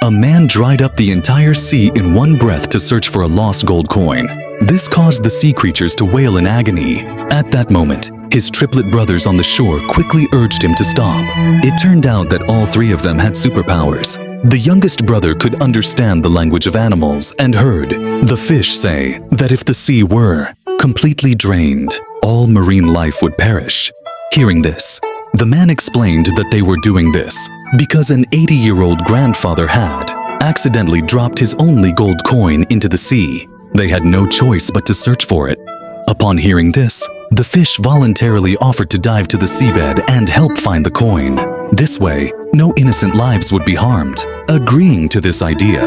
a man dried up the entire sea in one breath to search for a lost gold coin. This caused the sea creatures to wail in agony. At that moment, his triplet brothers on the shore quickly urged him to stop. It turned out that all three of them had superpowers. The youngest brother could understand the language of animals and heard the fish say that if the sea were completely drained, all marine life would perish. Hearing this, the man explained that they were doing this because an 80-year-old grandfather had accidentally dropped his only gold coin into the sea. They had no choice but to search for it. Upon hearing this, the fish voluntarily offered to dive to the seabed and help find the coin. This way, no innocent lives would be harmed. Agreeing to this idea,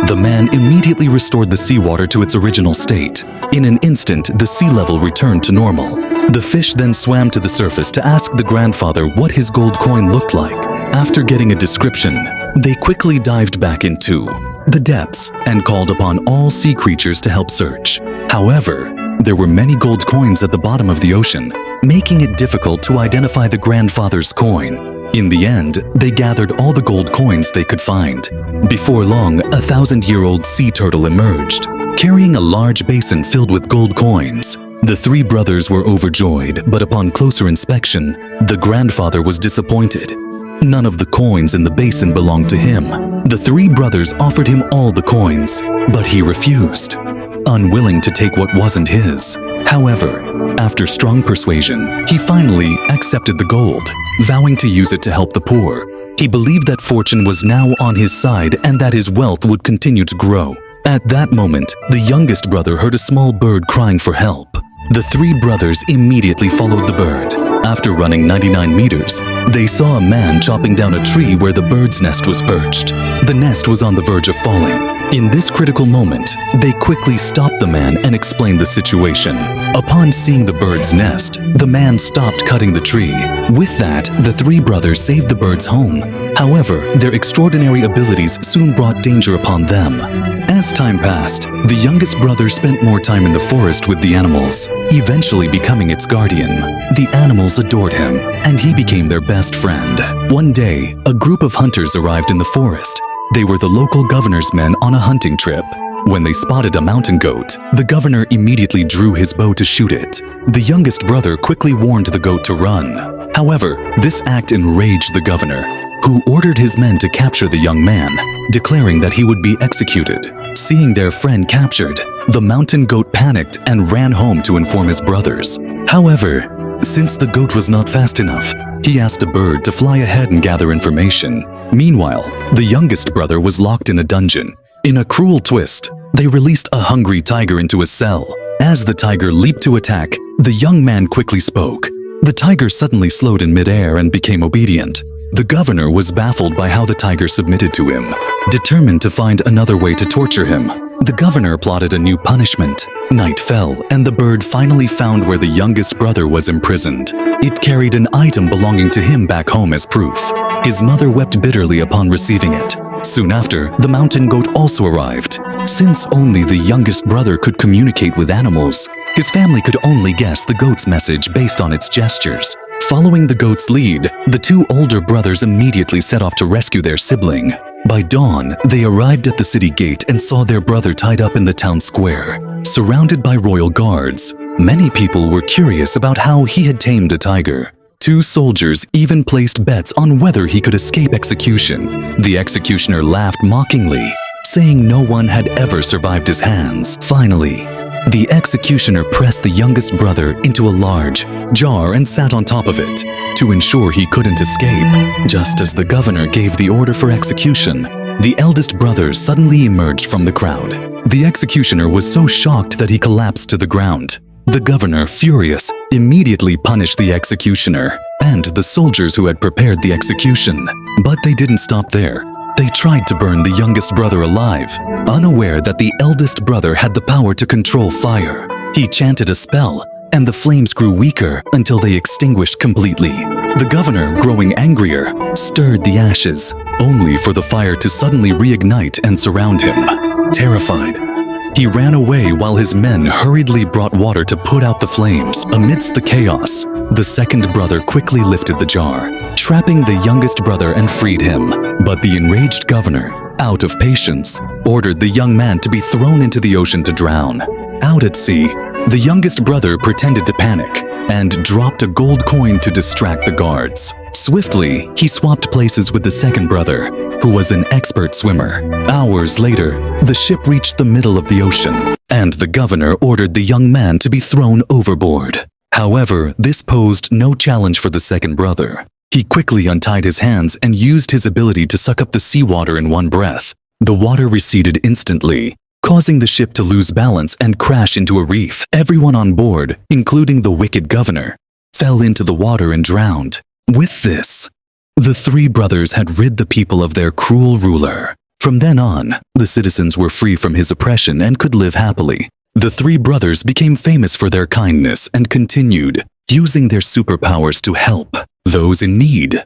the man immediately restored the seawater to its original state. In an instant, the sea level returned to normal. The fish then swam to the surface to ask the grandfather what his gold coin looked like. After getting a description, they quickly dived back into the depths and called upon all sea creatures to help search. However, there were many gold coins at the bottom of the ocean, making it difficult to identify the grandfather's coin. In the end, they gathered all the gold coins they could find. Before long, a 1,000-year-old sea turtle emerged, carrying a large basin filled with gold coins. The three brothers were overjoyed, but upon closer inspection, the grandfather was disappointed. None of the coins in the basin belonged to him. The three brothers offered him all the coins, but he refused, unwilling to take what wasn't his. However, after strong persuasion, he finally accepted the gold, vowing to use it to help the poor. He believed that fortune was now on his side and that his wealth would continue to grow. At that moment, the youngest brother heard a small bird crying for help. The three brothers immediately followed the bird. After running 99 meters, they saw a man chopping down a tree where the bird's nest was perched. The nest was on the verge of falling. In this critical moment, they quickly stopped the man and explained the situation. Upon seeing the bird's nest, the man stopped cutting the tree. With that, the three brothers saved the bird's home. However, their extraordinary abilities soon brought danger upon them. As time passed, the youngest brother spent more time in the forest with the animals, eventually becoming its guardian. The animals adored him, and he became their best friend. One day, a group of hunters arrived in the forest. They were the local governor's men on a hunting trip. When they spotted a mountain goat, the governor immediately drew his bow to shoot it. The youngest brother quickly warned the goat to run. However, this act enraged the governor, who ordered his men to capture the young man, declaring that he would be executed. Seeing their friend captured, the mountain goat panicked and ran home to inform his brothers. However, since the goat was not fast enough, he asked a bird to fly ahead and gather information. Meanwhile, the youngest brother was locked in a dungeon. In a cruel twist, they released a hungry tiger into a cell. As the tiger leaped to attack, the young man quickly spoke. The tiger suddenly slowed in midair and became obedient. The governor was baffled by how the tiger submitted to him. Determined to find another way to torture him, the governor plotted a new punishment. Night fell, and the bird finally found where the youngest brother was imprisoned. It carried an item belonging to him back home as proof. His mother wept bitterly upon receiving it. Soon after, the mountain goat also arrived. Since only the youngest brother could communicate with animals, his family could only guess the goat's message based on its gestures. Following the goat's lead, the two older brothers immediately set off to rescue their sibling. By dawn, they arrived at the city gate and saw their brother tied up in the town square, surrounded by royal guards. Many people were curious about how he had tamed a tiger. Two soldiers even placed bets on whether he could escape execution. The executioner laughed mockingly, saying no one had ever survived his hands. Finally, the executioner pressed the youngest brother into a large jar and sat on top of it to ensure he couldn't escape. Just as the governor gave the order for execution, the eldest brother suddenly emerged from the crowd. The executioner was so shocked that he collapsed to the ground. The governor, furious, immediately punished the executioner and the soldiers who had prepared the execution. But they didn't stop there. They tried to burn the youngest brother alive, unaware that the eldest brother had the power to control fire. He chanted a spell, and the flames grew weaker until they extinguished completely. The governor, growing angrier, stirred the ashes, only for the fire to suddenly reignite and surround him. Terrified, he ran away while his men hurriedly brought water to put out the flames. Amidst the chaos, the second brother quickly lifted the jar, trapping the youngest brother and freed him. But the enraged governor out of patience, ordered the young man to be thrown into the ocean to drown. Out at sea, the youngest brother pretended to panic and dropped a gold coin to distract the guards. Swiftly, he swapped places with the second brother, who was an expert swimmer. Hours later, the ship reached the middle of the ocean, and the governor ordered the young man to be thrown overboard. However, this posed no challenge for the second brother. He quickly untied his hands and used his ability to suck up the seawater in one breath. The water receded instantly, causing the ship to lose balance and crash into a reef. Everyone on board, including the wicked governor, fell into the water and drowned. With this, the three brothers had rid the people of their cruel ruler. From then on, the citizens were free from his oppression and could live happily. The three brothers became famous for their kindness and continued using their superpowers to help those in need.